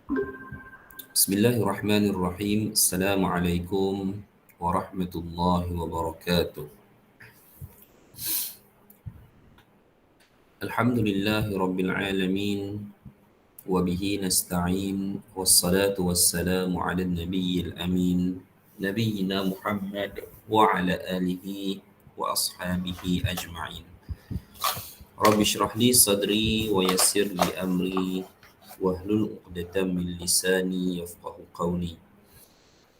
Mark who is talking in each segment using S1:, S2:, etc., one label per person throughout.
S1: Bismillahirrahmanirrahim. Assalamualaikum warahmatullahi wabarakatuh. Alhamdulillahi rabbil alamin wa bihi nasta'in wassalatu wassalamu ala nabiyyil amin nabiyyina Muhammad wa ala alihi wa ashabihi ajma'in. Rabbi shrah li sadri wa yassir li amri wahlul 'uqdatam min lisani yafqahu qawli.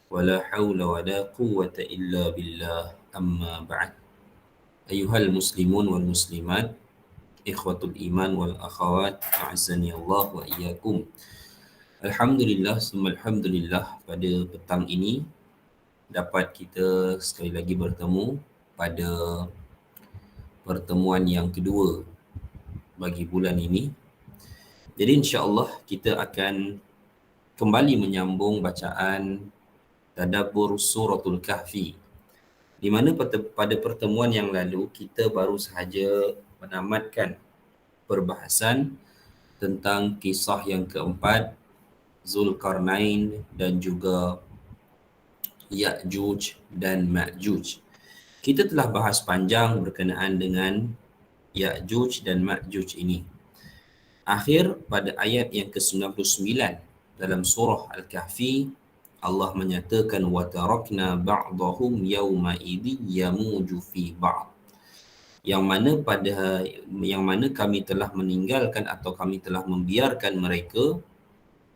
S1: ولا حول ولا قوة إلا بالله أما بعد. أيها المسلمون والمسلمات إخوة الإيمان والأخوات أعزني الله وإياكم. Alhamdulillah summa alhamdulillah, pada petang ini dapat kita sekali lagi bertemu pada pertemuan yang kedua bagi bulan ini. Jadi insya-Allah kita akan kembali menyambung bacaan tadabbur suratul kahfi, di mana pada pertemuan yang lalu kita baru sahaja menamatkan perbahasan tentang kisah yang keempat, Zulkarnain dan juga Ya'juj dan Ma'juj. Kita telah bahas panjang berkenaan dengan Ya'juj dan Ma'juj ini. Akhir pada ayat yang ke-99 dalam surah Al-Kahfi, Allah menyatakan wa tarakna ba'dahum yawma idzi yamuju fi ba'd, yang mana kami telah meninggalkan atau kami telah membiarkan mereka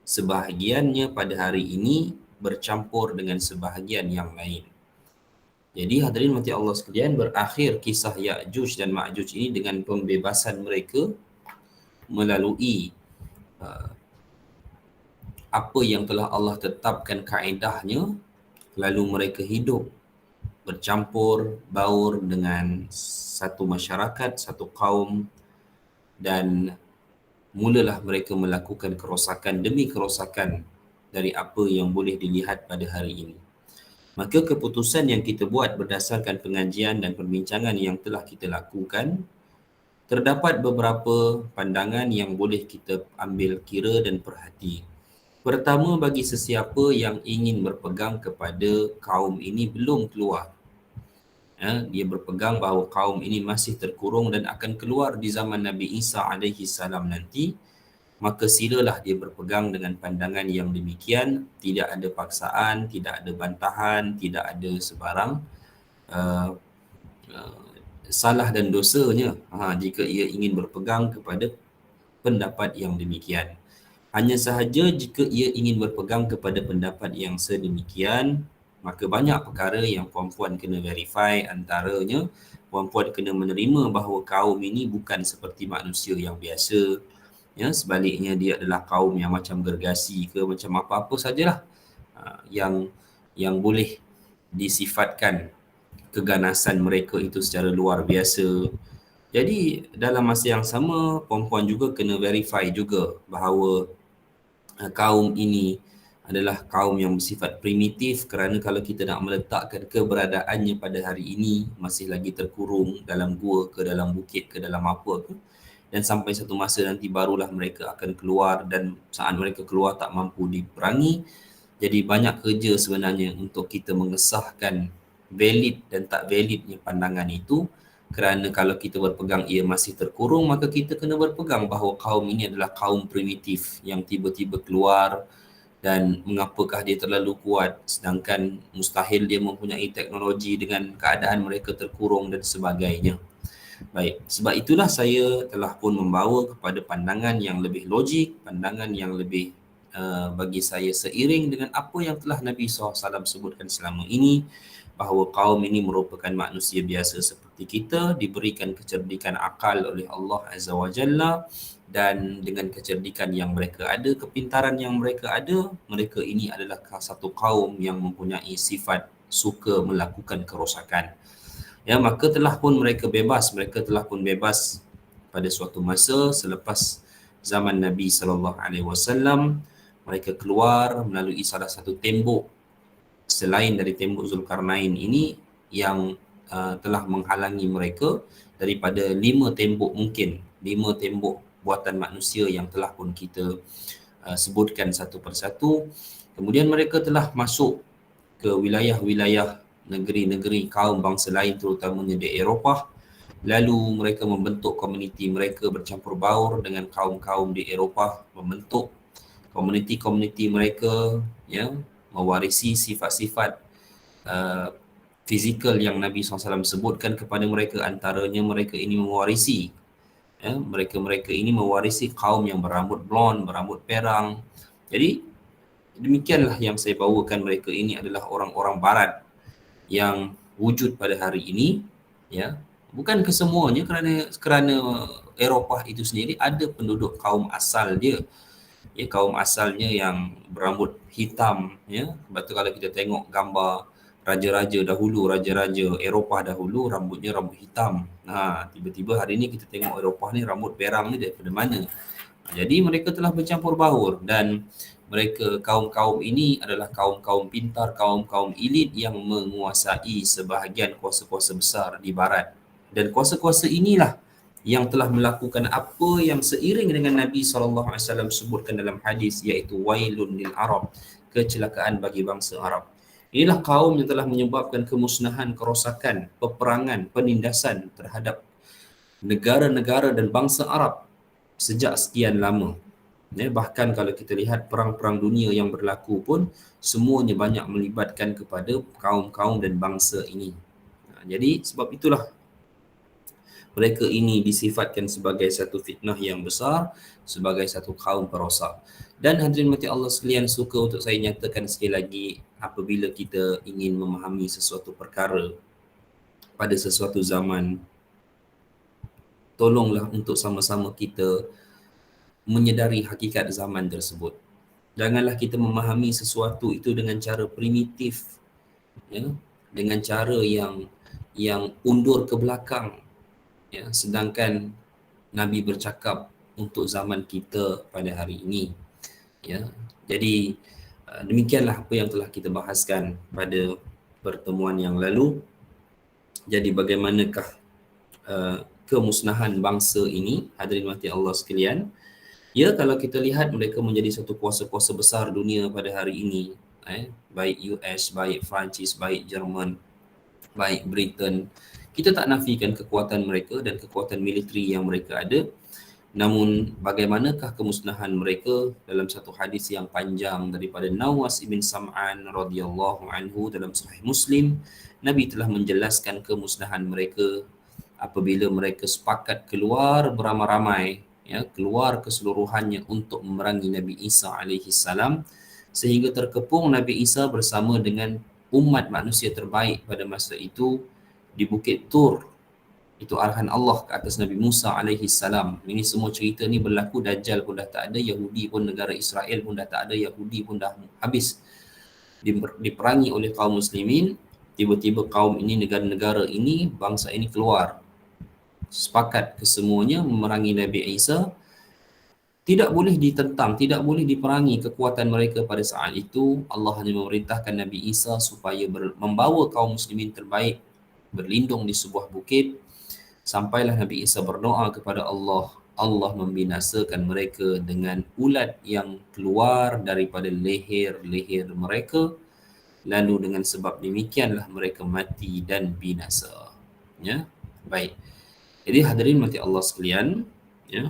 S1: sebahagiannya pada hari ini bercampur dengan sebahagian yang lain. Jadi hadirin mati Allah sekalian, berakhir kisah Ya'juj dan Ma'juj ini dengan pembebasan mereka melalui apa yang telah Allah tetapkan kaedahnya, lalu mereka hidup bercampur baur dengan satu masyarakat, satu kaum, dan mulalah mereka melakukan kerosakan demi kerosakan dari apa yang boleh dilihat pada hari ini. Maka keputusan yang kita buat berdasarkan pengajian dan perbincangan yang telah kita lakukan, terdapat beberapa pandangan yang boleh kita ambil kira dan perhati. Pertama, bagi sesiapa yang ingin berpegang kepada kaum ini belum keluar, dia berpegang bahawa kaum ini masih terkurung dan akan keluar di zaman Nabi Isa alaihi salam nanti, maka silalah dia berpegang dengan pandangan yang demikian. Tidak ada paksaan, tidak ada bantahan, tidak ada sebarang uh, salah dan dosanya jika ia ingin berpegang kepada pendapat yang demikian. Hanya sahaja jika ia ingin berpegang kepada pendapat yang sedemikian, maka banyak perkara yang puan-puan kena verify. Antaranya, puan-puan kena menerima bahawa kaum ini bukan seperti manusia yang biasa. Ya, sebaliknya dia adalah kaum yang macam gergasi ke macam apa-apa sajalah yang boleh disifatkan keganasan mereka itu secara luar biasa. Jadi dalam masa yang sama, puan-puan juga kena verify juga bahawa kaum ini adalah kaum yang bersifat primitif, kerana kalau kita nak meletakkan keberadaannya pada hari ini masih lagi terkurung dalam gua ke dalam bukit ke dalam apa ke, dan sampai satu masa nanti barulah mereka akan keluar, dan saat mereka keluar tak mampu diperangi. Jadi banyak kerja sebenarnya untuk kita mengesahkan valid dan tak validnya pandangan itu. Kerana kalau kita berpegang ia masih terkurung, maka kita kena berpegang bahawa kaum ini adalah kaum primitif yang tiba-tiba keluar, dan mengapakah dia terlalu kuat sedangkan mustahil dia mempunyai teknologi dengan keadaan mereka terkurung dan sebagainya. Baik, sebab itulah saya telah pun membawa kepada pandangan yang lebih logik, pandangan yang lebih bagi saya seiring dengan apa yang telah Nabi SAW sebutkan selama ini, bahawa kaum ini merupakan manusia biasa seperti kita, diberikan kecerdikan akal oleh Allah Azza wa Jalla, dan dengan kecerdikan yang mereka ada, kepintaran yang mereka ada, mereka ini adalah satu kaum yang mempunyai sifat suka melakukan kerosakan. Ya, maka telah pun mereka telah pun bebas pada suatu masa selepas zaman Nabi SAW. Mereka keluar melalui salah satu tembok selain dari tembok Zulkarnain ini yang telah menghalangi mereka daripada 5 tembok buatan manusia yang telah pun kita sebutkan satu persatu. Kemudian mereka telah masuk ke wilayah-wilayah negeri-negeri kaum bangsa lain terutamanya di Eropah. Lalu mereka membentuk komuniti mereka bercampur baur dengan kaum-kaum di Eropah, membentuk komuniti-komuniti mereka, ya, mewarisi sifat-sifat uh, fizikal yang Nabi SAW sebutkan kepada mereka. Antaranya mereka ini mewarisi, ya, mereka-mereka ini mewarisi kaum yang berambut blond, berambut perang. Jadi demikianlah yang saya bawakan. Mereka ini adalah orang-orang barat yang wujud pada hari ini, ya. Bukan kesemuanya, kerana Eropah itu sendiri ada penduduk kaum asal dia, ya, kaum asalnya yang berambut hitam, ya. Sebab tu kalau kita tengok gambar raja-raja dahulu, raja-raja Eropah dahulu, rambutnya rambut hitam. Tiba-tiba hari ni kita tengok Eropah ni rambut perang ni daripada mana? Jadi mereka telah bercampur baur, dan mereka, kaum-kaum ini adalah kaum-kaum pintar, kaum-kaum elit yang menguasai sebahagian kuasa-kuasa besar di barat. Dan kuasa-kuasa inilah yang telah melakukan apa yang seiring dengan Nabi SAW sebutkan dalam hadis, iaitu wailun lil Arab, kecelakaan bagi bangsa Arab. Inilah kaum yang telah menyebabkan kemusnahan, kerosakan, peperangan, penindasan terhadap negara-negara dan bangsa Arab sejak sekian lama. Bahkan kalau kita lihat perang-perang dunia yang berlaku pun semuanya banyak melibatkan kepada kaum-kaum dan bangsa ini. Jadi sebab itulah mereka ini disifatkan sebagai satu fitnah yang besar, sebagai satu kaum perosak. Dan hadirin mati Allah sekalian, suka untuk saya nyatakan sekali lagi, apabila kita ingin memahami sesuatu perkara pada sesuatu zaman, tolonglah untuk sama-sama kita menyedari hakikat zaman tersebut. Janganlah kita memahami sesuatu itu dengan cara primitif, ya, dengan cara yang undur ke belakang, ya, sedangkan Nabi bercakap untuk zaman kita pada hari ini, ya. Jadi demikianlah apa yang telah kita bahaskan pada pertemuan yang lalu. Jadi bagaimanakah kemusnahan bangsa ini, hadirin mati Allah sekalian? Ya, kalau kita lihat mereka menjadi satu kuasa-kuasa besar dunia pada hari ini, baik US, baik Perancis, baik Jerman, baik Britain. Kita tak nafikan kekuatan mereka dan kekuatan militeri yang mereka ada. Namun bagaimanakah kemusnahan mereka? Dalam satu hadis yang panjang daripada Nawas ibn Sam'an radhiyallahu anhu dalam Sahih Muslim, Nabi telah menjelaskan kemusnahan mereka apabila mereka sepakat keluar beramai-ramai, ya, keluar keseluruhannya untuk memerangi Nabi Isa alaihi salam, sehingga terkepung Nabi Isa bersama dengan umat manusia terbaik pada masa itu di Bukit Tur. Itu arahan Allah ke atas Nabi Musa alaihi salam. Ini semua cerita ni berlaku, Dajjal pun dah tak ada, Yahudi pun, negara Israel pun dah tak ada, Yahudi pun dah habis diperangi oleh kaum muslimin. Tiba-tiba kaum ini, negara-negara ini, bangsa ini keluar, sepakat kesemuanya memerangi Nabi Isa. Tidak boleh ditentang, tidak boleh diperangi kekuatan mereka pada saat itu. Allah hanya memerintahkan Nabi Isa supaya membawa kaum muslimin terbaik berlindung di sebuah bukit. Sampailah Nabi Isa berdoa kepada Allah, Allah membinasakan mereka dengan ulat yang keluar daripada leher-leher mereka. Lalu dengan sebab demikianlah mereka mati dan binasa. Ya, baik. Jadi hadirin mati Allah sekalian, ya,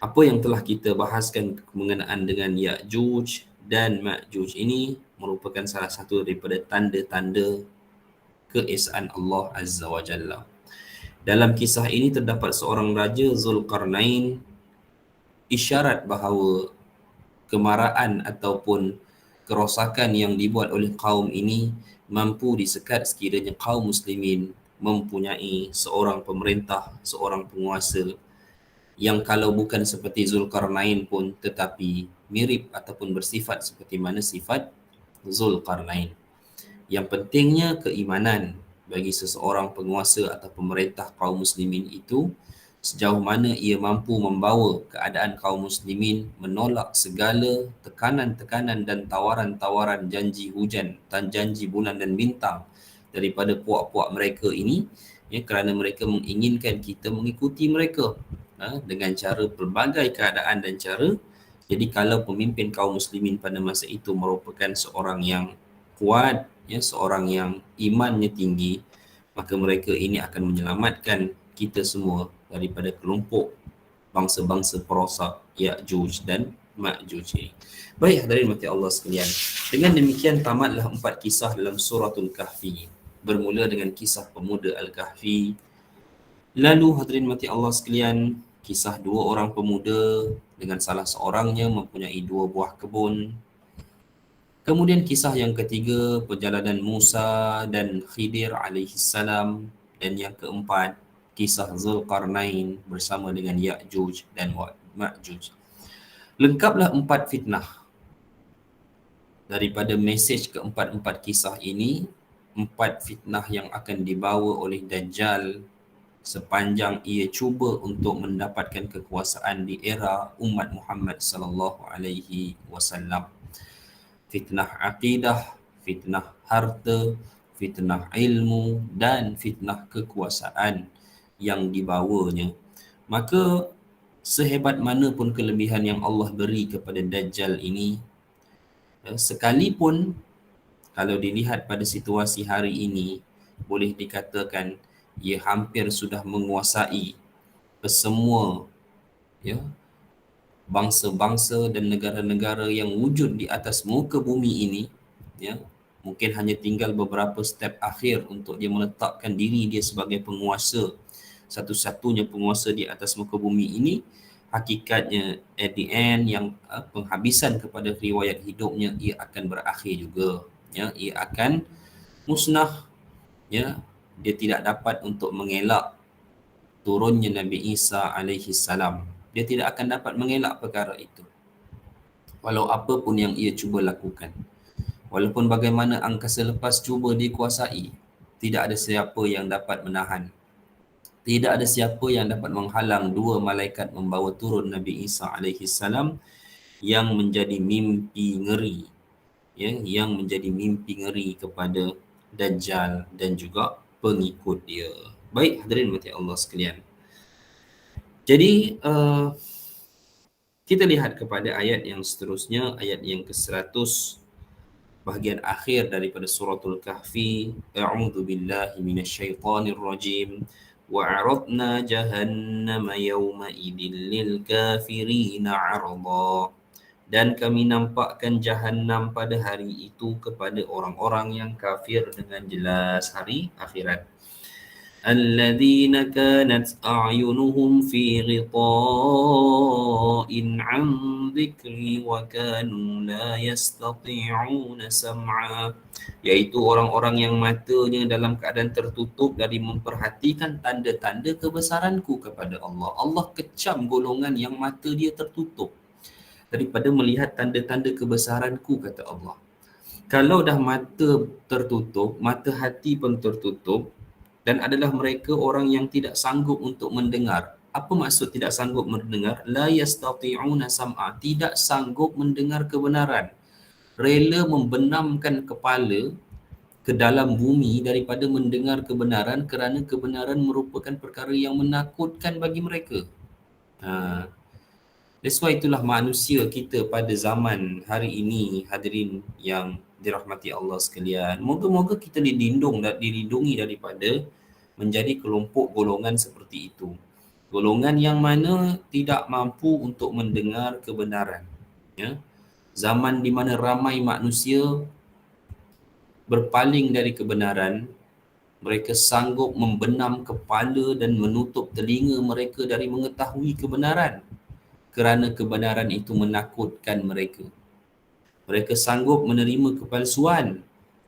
S1: apa yang telah kita bahaskan mengenaan dengan Ya'juj dan Ma'juj ini merupakan salah satu daripada tanda-tanda keesaan Allah Azza wa Jalla. Dalam kisah ini terdapat seorang raja, Zulkarnain, isyarat bahawa kemarahan ataupun kerosakan yang dibuat oleh kaum ini mampu disekat sekiranya kaum muslimin mempunyai seorang pemerintah, seorang penguasa yang kalau bukan seperti Zulkarnain pun tetapi mirip ataupun bersifat seperti mana sifat Zulkarnain. Yang pentingnya keimanan bagi seseorang penguasa atau pemerintah kaum muslimin itu, sejauh mana ia mampu membawa keadaan kaum muslimin menolak segala tekanan-tekanan dan tawaran-tawaran janji hujan dan janji bulan dan bintang daripada puak-puak mereka ini, ya, kerana mereka menginginkan kita mengikuti mereka. dengan cara pelbagai keadaan dan cara. Jadi kalau pemimpin kaum muslimin pada masa itu merupakan seorang yang kuat, ya, seorang yang imannya tinggi, maka mereka ini akan menyelamatkan kita semua daripada kelompok bangsa-bangsa perosak Ya'juj dan Ma'juj ini. Baik hadirin mati Allah sekalian. Dengan demikian tamatlah 4 kisah dalam suratul Kahfi. Bermula dengan kisah pemuda Al-Kahfi. Lalu hadirin mati Allah sekalian, kisah 2 orang pemuda dengan salah seorangnya mempunyai 2 buah kebun. Kemudian kisah yang ketiga, perjalanan Musa dan Khidir alaihissalam. Dan yang keempat, kisah Zulkarnain bersama dengan Ya'juj dan Ma'juj. Lengkaplah 4 fitnah. Daripada mesej keempat-empat kisah ini, 4 fitnah yang akan dibawa oleh Dajjal sepanjang ia cuba untuk mendapatkan kekuasaan di era umat Muhammad sallallahu alaihi wasallam. Fitnah akidah, fitnah harta, fitnah ilmu dan fitnah kekuasaan yang dibawanya. Maka sehebat mana pun kelebihan yang Allah beri kepada Dajjal ini, sekalipun kalau dilihat pada situasi hari ini, boleh dikatakan ia hampir sudah menguasai kesemua, ya, bangsa-bangsa dan negara-negara yang wujud di atas muka bumi ini, ya. Mungkin hanya tinggal beberapa step akhir untuk dia meletakkan diri dia sebagai penguasa, satu-satunya penguasa di atas muka bumi ini. Hakikatnya at the end, yang penghabisan kepada riwayat hidupnya, ia akan berakhir juga, ya. Ia akan musnah, ya. Dia tidak dapat untuk mengelak turunnya Nabi Isa alaihi salam. Dia tidak akan dapat mengelak perkara itu, walau apa pun yang ia cuba lakukan. Walaupun bagaimana angkasa lepas cuba dikuasai, tidak ada siapa yang dapat menahan. Tidak ada siapa yang dapat menghalang 2 malaikat membawa turun Nabi Isa alaihi salam yang menjadi mimpi ngeri, ya, yang menjadi mimpi ngeri kepada Dajjal dan juga pengikut dia. Baik hadirin mati Allah sekalian. Jadi kita lihat kepada ayat yang seterusnya, ayat yang ke-100, bahagian akhir daripada suratul Kahfi. A'udzu billahi minasyaitonir rajim. Wa 'aradna jahannama yawma idzil lil kafirina 'arada. Dan kami nampakkan Jahannam pada hari itu kepada orang-orang yang kafir dengan jelas hari akhirat. الذين كانت أعينهم في غطاء عن ذكري وكانوا لا يستطيعون سمعا, iaitu orang-orang yang matanya dalam keadaan tertutup dari memperhatikan tanda-tanda kebesaranku kepada Allah. Allah kecam golongan yang mata dia tertutup daripada melihat tanda-tanda kebesaranku, kata Allah. Kalau dah mata tertutup, mata hati pun tertutup, dan adalah mereka orang yang tidak sanggup untuk mendengar. Apa maksud tidak sanggup mendengar? La yastati'una sam'a, tidak sanggup mendengar kebenaran. Rela membenamkan kepala ke dalam bumi daripada mendengar kebenaran kerana kebenaran merupakan perkara yang menakutkan bagi mereka. That's why itulah manusia kita pada zaman hari ini, hadirin yang dirahmati Allah sekalian. Moga-moga kita dilindungi daripada menjadi kelompok golongan seperti itu. Golongan yang mana tidak mampu untuk mendengar kebenaran. Ya. Zaman di mana ramai manusia berpaling dari kebenaran, mereka sanggup membenam kepala dan menutup telinga mereka dari mengetahui kebenaran kerana kebenaran itu menakutkan mereka. Mereka sanggup menerima kepalsuan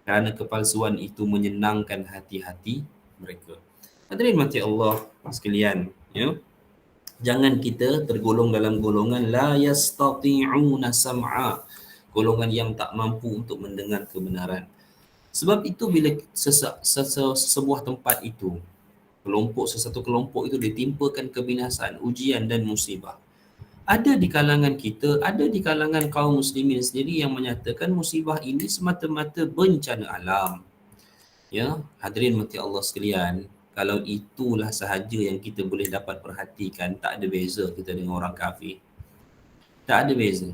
S1: kerana kepalsuan itu menyenangkan hati-hati mereka. Hadirin mati Allah sekalian, ya. Jangan kita tergolong dalam golongan la yastati'una sam'a, golongan yang tak mampu untuk mendengar kebenaran. Sebab itu bila sebuah tempat itu, sesatu kelompok itu ditimpakan kebinasaan, ujian dan musibah, ada di kalangan kita, ada di kalangan kaum muslimin sendiri yang menyatakan musibah ini semata-mata bencana alam. Ya, hadirin mati Allah sekalian, Kalau itulah sahaja yang kita boleh dapat perhatikan, tak ada beza kita dengan orang kafir. Tak ada beza.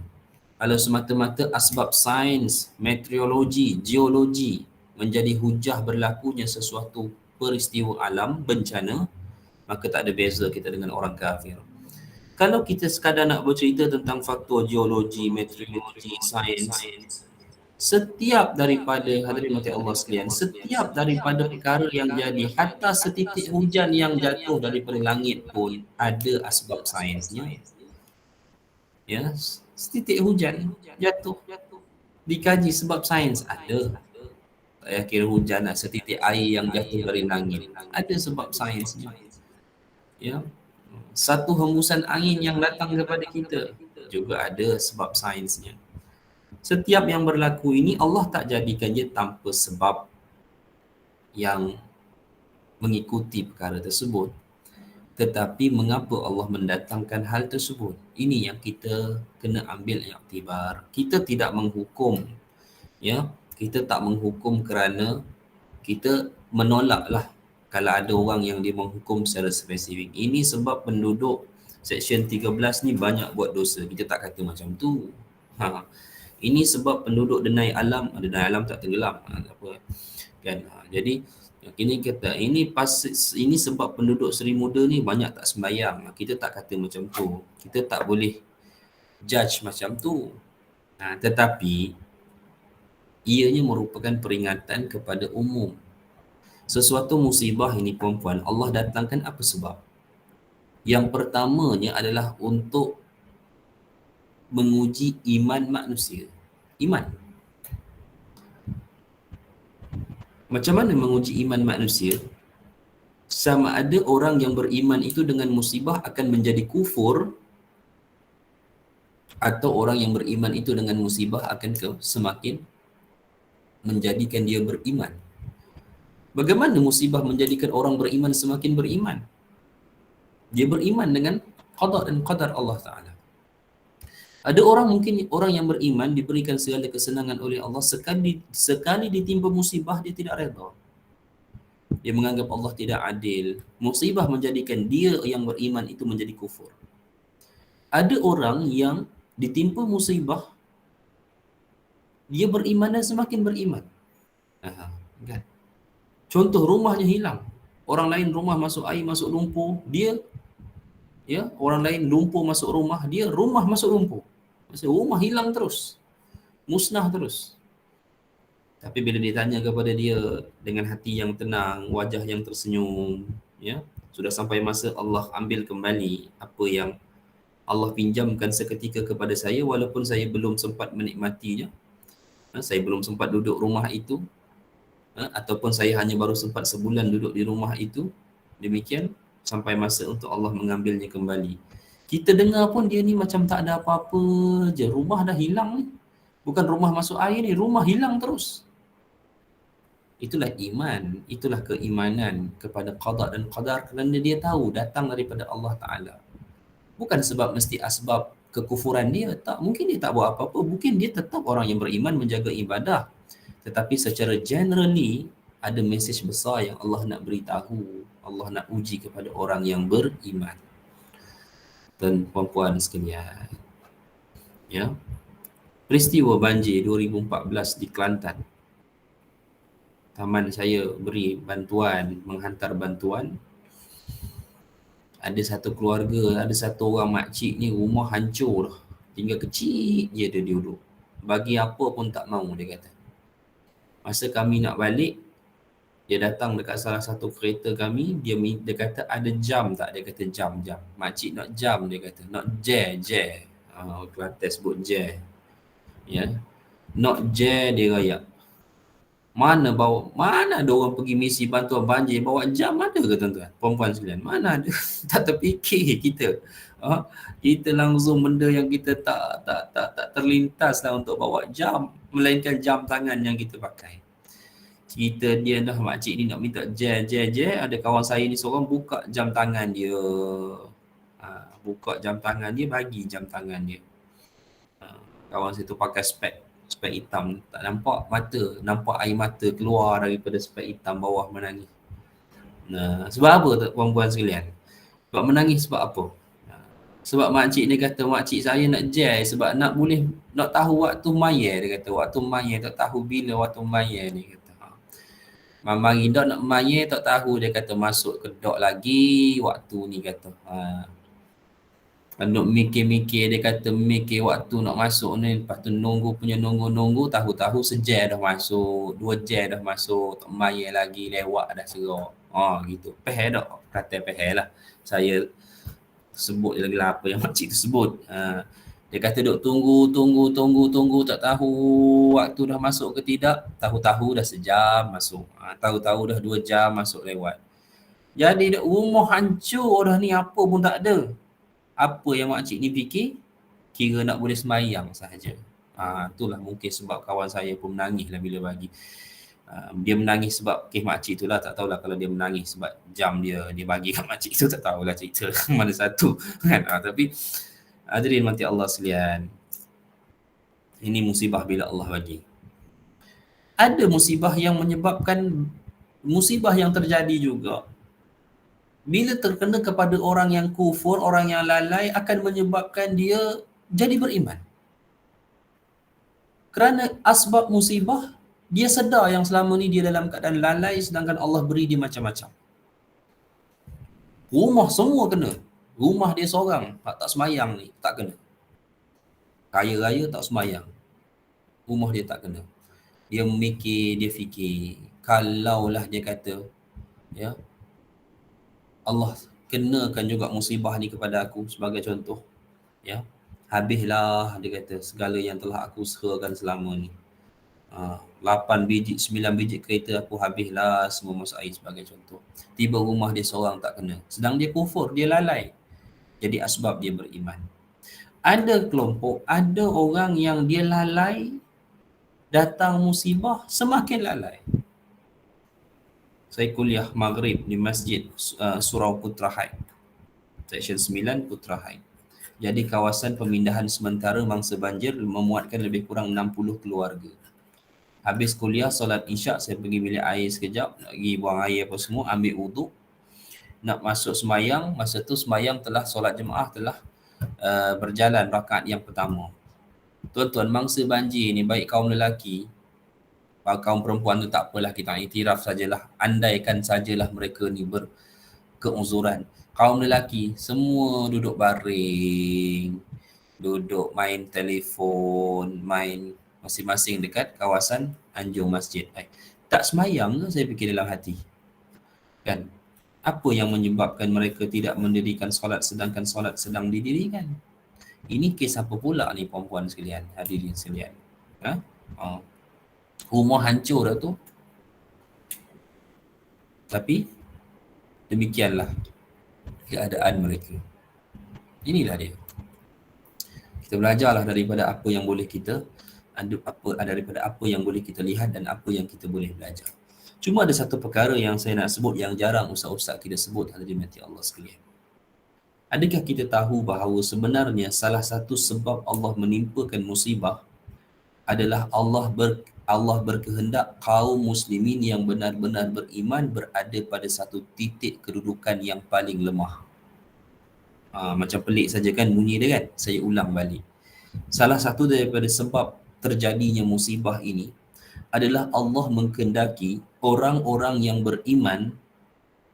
S1: Kalau semata-mata asbab sains, meteorologi, geologi menjadi hujah berlakunya sesuatu peristiwa alam, bencana, maka tak ada beza kita dengan orang kafir. Kalau kita sekadar nak bercerita tentang faktor geologi, meteorologi, sains, setiap daripada hadirin mati Allah sekalian, setiap daripada perkara yang jadi, hatta setitik hujan yang jatuh daripada langit pun ada asbab sainsnya. Ya, setitik hujan jatuh dikaji sebab sains ada. Tak payah kira hujan lah, setitik air yang jatuh dari langit ada sebab sainsnya. Ya, satu hembusan angin yang datang kepada kita juga ada sebab sainsnya. Setiap yang berlaku ini Allah tak jadikannya tanpa sebab yang mengikuti perkara tersebut. Tetapi mengapa Allah mendatangkan hal tersebut? Ini yang kita kena ambil iktibar. Kita tidak menghukum, ya. Kita tak menghukum kerana kita menolaklah kalau ada orang yang dia menghukum secara spesifik. Ini sebab penduduk Seksyen 13 ni banyak buat dosa. Kita tak kata macam tu. Ini sebab penduduk denai alam, denai alam tak tenggelam. Tak apa. Kan? Jadi ini kata ini sebab penduduk Seri Muda ni banyak tak sembahyang. Kita tak kata macam tu. Kita tak boleh judge macam tu. Tetapi ianya merupakan peringatan kepada umum. Sesuatu musibah ini puan-puan, Allah datangkan apa sebab? Yang pertamanya adalah untuk menguji iman manusia. Iman. Macam mana menguji iman manusia? Sama ada orang yang beriman itu dengan musibah akan menjadi kufur, atau orang yang beriman itu dengan musibah akan semakin menjadikan dia beriman. Bagaimana musibah menjadikan orang beriman semakin beriman? Dia beriman dengan qada dan qadar Allah Ta'ala. Ada orang, mungkin orang yang beriman diberikan segala kesenangan oleh Allah, sekali ditimpa musibah dia tidak redha. Dia menganggap Allah tidak adil. Musibah menjadikan dia yang beriman itu menjadi kufur. Ada orang yang ditimpa musibah, dia beriman dan semakin beriman. Kan? Contoh, rumahnya hilang. Orang lain rumah masuk air, masuk lumpur, dia orang lain lumpur masuk rumah, dia rumah masuk lumpur. Maksudnya rumah hilang terus, musnah terus. Tapi bila ditanya kepada dia dengan hati yang tenang, wajah yang tersenyum, ya, sudah sampai masa Allah ambil kembali apa yang Allah pinjamkan seketika kepada saya, walaupun saya belum sempat menikmatinya. Saya belum sempat duduk rumah itu, ataupun saya hanya baru sempat sebulan duduk di rumah itu. Demikian sampai masa untuk Allah mengambilnya kembali. Kita dengar pun dia ni macam tak ada apa-apa je. Rumah dah hilang ni. Bukan rumah masuk air ni, rumah hilang terus. Itulah iman, itulah keimanan kepada qada dan qadar, kerana dia tahu datang daripada Allah Ta'ala. Bukan sebab mesti asbab kekufuran dia, tak. Mungkin dia tak buat apa-apa, mungkin dia tetap orang yang beriman, menjaga ibadah. Tetapi secara generally, ada mesej besar yang Allah nak beritahu, Allah nak uji kepada orang yang beriman. Dan puan-puan sekalian, ya, peristiwa banjir 2014 di Kelantan, taman saya beri bantuan, menghantar bantuan. Ada satu keluarga, ada satu orang makcik ni rumah hancur dah. Tinggal kecil je dia duduk. Bagi apa pun tak mau, dia kata. Masa kami nak balik, dia datang dekat salah satu kereta kami, dia kata ada jam tak? Dia kata jam. Makcik nak jam, dia kata. Nak je. Kelantan sebut je. Ya. Nak je, dia rayak. Mana ada orang pergi misi bantuan banjir bawa jam, ada ke tuan-tuan? Perempuan sekalian, mana ada? Tak terfikir kita. Kita langsung benda yang kita tak terlintas lah untuk bawa jam, melainkan jam tangan yang kita pakai. Cerita dia dah, makcik ni nak minta je. Ada kawan saya ni seorang buka jam tangan dia. Buka jam tangan dia, bagi jam tangan dia. Kawan saya tu pakai spek hitam, tak nampak mata, nampak air mata keluar daripada spek hitam bawah menangis. Nah, sebab apa tu puan-puan sekalian? Sebab menangis sebab apa? Sebab makcik ni kata makcik saya nak jai sebab nak boleh nak tahu waktu mayat, dia kata waktu mayat tak tahu bila waktu mayat ni kata. Mama rindak nak mayat tak tahu, dia kata masuk kedok lagi waktu ni kata. Nak mikir-mikir, dia kata mikir waktu nak masuk ni, lepas tu nunggu punya nunggu-nunggu, tahu-tahu sejam dah masuk, 2 jam dah masuk, tak mayat lagi, lewat dah serak. Gitu. Peh dak, kata peh lah. Saya sebut lagi lah apa yang makcik tu sebut. Dia kata duk tunggu, tak tahu waktu dah masuk ke tidak. Tahu-tahu dah sejam masuk. Tahu-tahu dah 2 jam masuk lewat. Jadi rumah hancur dah ni, apa pun tak ada. Apa yang makcik ni fikir? Kira nak boleh semayang sahaja. Itulah mungkin sebab kawan saya pun menangis lah bila bagi. Dia menangis sebab kes makcik tu lah. Tak tahulah kalau dia menangis sebab jam dia bagi kat makcik tu, tak tahulah cerita mana satu kan. Tapi hadirin mati Allah sekalian, ini musibah bila Allah bagi. Ada musibah yang menyebabkan, musibah yang terjadi juga bila terkena kepada orang yang kufur, orang yang lalai, akan menyebabkan dia jadi beriman. Kerana asbab musibah, dia sedar yang selama ni dia dalam keadaan lalai, sedangkan Allah beri dia macam-macam. Rumah semua kena. Rumah dia seorang, tak semayang ni, tak kena. Kaya raya tak semayang, rumah dia tak kena. Dia memikir, dia fikir, kalaulah dia kata, ya, Allah kenakan juga musibah ni kepada aku sebagai contoh, ya, habislah dia kata segala yang telah aku usahakan selama ni. 8 biji, 9 biji kereta aku habislah semua masuk air sebagai contoh. Tiba rumah dia seorang tak kena. Sedang dia kufur, dia lalai. Jadi asbab dia beriman. Ada kelompok, ada orang yang dia lalai, datang musibah semakin lalai. Saya kuliah maghrib di masjid Surau Putra Haid, Seksyen 9 Putra Haid. Jadi kawasan pemindahan sementara mangsa banjir memuatkan lebih kurang 60 keluarga. Habis kuliah, solat isyak, saya pergi bilik air sekejap, nak pergi buang air apa semua, ambil wuduk, nak masuk semayang. Masa tu semayang telah, solat jemaah telah berjalan rakaat yang pertama. Tuan-tuan, mangsa banjir ni baik kaum lelaki, kaum perempuan tu tak apalah, kita iktiraf sajalah, andaikan sajalah mereka ni berkeuzuran. Kaum lelaki semua duduk baring, duduk main telefon, main masing-masing dekat kawasan anjung masjid. Tak semayang ke, saya fikir dalam hati. Kan? Apa yang menyebabkan mereka tidak mendirikan solat sedangkan solat sedang didirikan? Ini kes apa pula ni puan-puan sekalian, hadirin sekalian? Rumah hancur dah tu. Tapi demikianlah keadaan mereka. Inilah dia. Kita belajarlah daripada apa yang boleh kita daripada apa yang boleh kita lihat dan apa yang kita boleh belajar. Cuma ada satu perkara yang saya nak sebut yang jarang ustaz-ustaz kita sebut, hadirin mati Allah sekalian. Adakah kita tahu bahawa sebenarnya salah satu sebab Allah menimpakan musibah adalah Allah berkehendak kaum muslimin yang benar-benar beriman berada pada satu titik kedudukan yang paling lemah. Macam pelik saja kan bunyi dia kan? Saya ulang balik. Salah satu daripada sebab terjadinya musibah ini adalah Allah mengkehendaki orang-orang yang beriman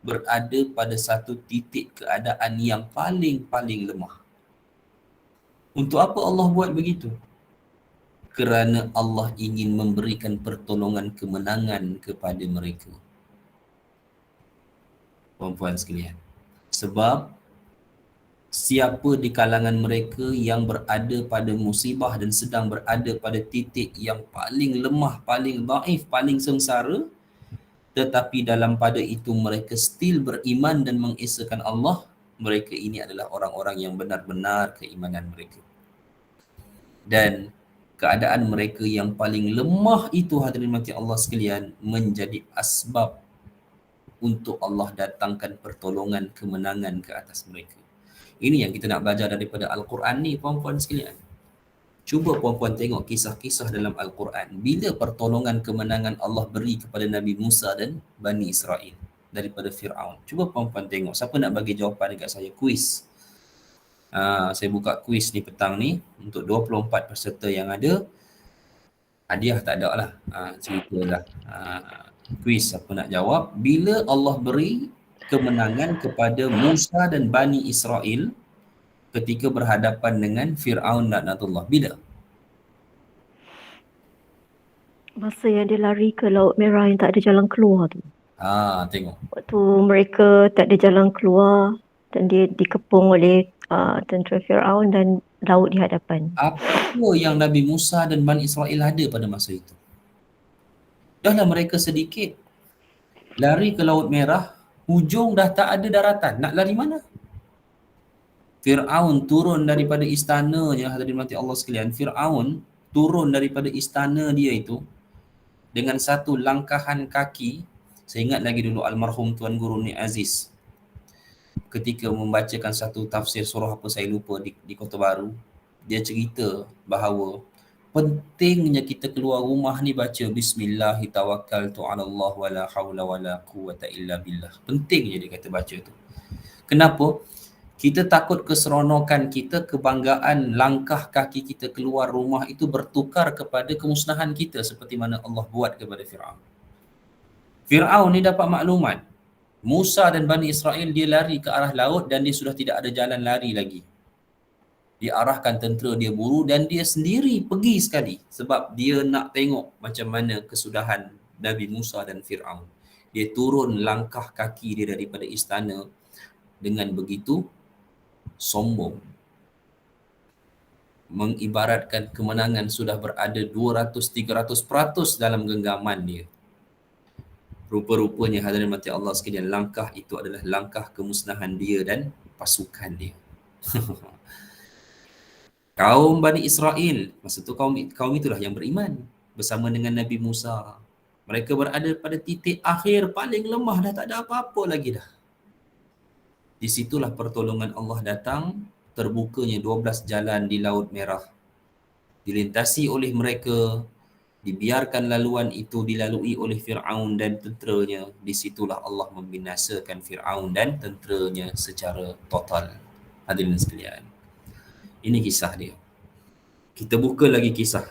S1: berada pada satu titik keadaan yang paling lemah. Untuk apa Allah buat begitu? Kerana Allah ingin memberikan pertolongan kemenangan kepada mereka. Puan-puan sekalian. Sebab siapa di kalangan mereka yang berada pada musibah dan sedang berada pada titik yang paling lemah, paling dhaif, paling sengsara, tetapi dalam pada itu mereka still beriman dan mengesahkan Allah, mereka ini adalah orang-orang yang benar-benar keimanan mereka. Dan keadaan mereka yang paling lemah itu, hadirin mati Allah sekalian, menjadi asbab untuk Allah datangkan pertolongan kemenangan ke atas mereka. Ini yang kita nak belajar daripada Al-Quran ni puan-puan sekalian. Cuba puan-puan tengok kisah-kisah dalam Al-Quran. Bila pertolongan kemenangan Allah beri kepada Nabi Musa dan Bani Israel. daripada Fir'aun? Cuba puan-puan tengok. Siapa nak bagi jawapan dekat saya? Kuis. Saya buka kuis ni petang ni untuk 24 peserta yang ada. Hadiah tak ada lah. Ceritalah. Kuis, siapa nak jawab? Bila Allah beri kemenangan kepada Musa dan Bani Israel ketika berhadapan dengan Fir'aun laknatullah? Bila?
S2: Masa yang dia lari ke Laut Merah yang tak ada jalan keluar tu.
S1: Tengok.
S2: Waktu mereka tak ada jalan keluar dan dia dikepung oleh tentera Firaun dan laut di hadapan.
S1: Apa yang Nabi Musa dan Bani Israel ada pada masa itu? Dahlah mereka sedikit. Lari ke Laut Merah, hujung dah tak ada daratan. Nak lari mana? Fir'aun turun daripada istananya, hadirin mati Allah sekalian. Fir'aun turun daripada istana dia itu dengan satu langkahan kaki. Saya ingat lagi dulu almarhum Tuan Guru Ni Aziz ketika membacakan satu tafsir surah apa saya lupa di Kota Baru, dia cerita bahawa pentingnya kita keluar rumah ni baca Bismillahi tawakkaltu ala Allah wala hawla wala quwata illa billah. Pentingnya dia kata baca tu. Kenapa? Kita takut keseronokan kita, kebanggaan langkah kaki kita keluar rumah itu bertukar kepada kemusnahan kita seperti mana Allah buat kepada Fir'aun. Fir'aun ni dapat maklumat Musa dan Bani Israel dia lari ke arah laut dan dia sudah tidak ada jalan lari lagi. Dia arahkan tentera dia buru dan dia sendiri pergi sekali sebab dia nak tengok macam mana kesudahan Nabi Musa dan Fir'aun. Dia turun langkah kaki dia daripada istana dengan begitu sombong. Mengibaratkan kemenangan sudah berada 200-300% dalam genggaman dia. Rupa-rupanya hadirin mati Allah sekalian, langkah itu adalah langkah kemusnahan dia dan pasukan dia. Kaum Bani Israel, masa tu kaum itulah yang beriman bersama dengan Nabi Musa. Mereka berada pada titik akhir paling lemah, dah tak ada apa-apa lagi dah. Di situlah pertolongan Allah datang, terbukanya 12 jalan di Laut Merah. Dilintasi oleh mereka, dibiarkan laluan itu dilalui oleh Fir'aun dan tenteranya. Di situlah Allah membinasakan Fir'aun dan tenteranya secara total. Hadirin sekalian, ini kisah dia. Kita buka lagi kisah.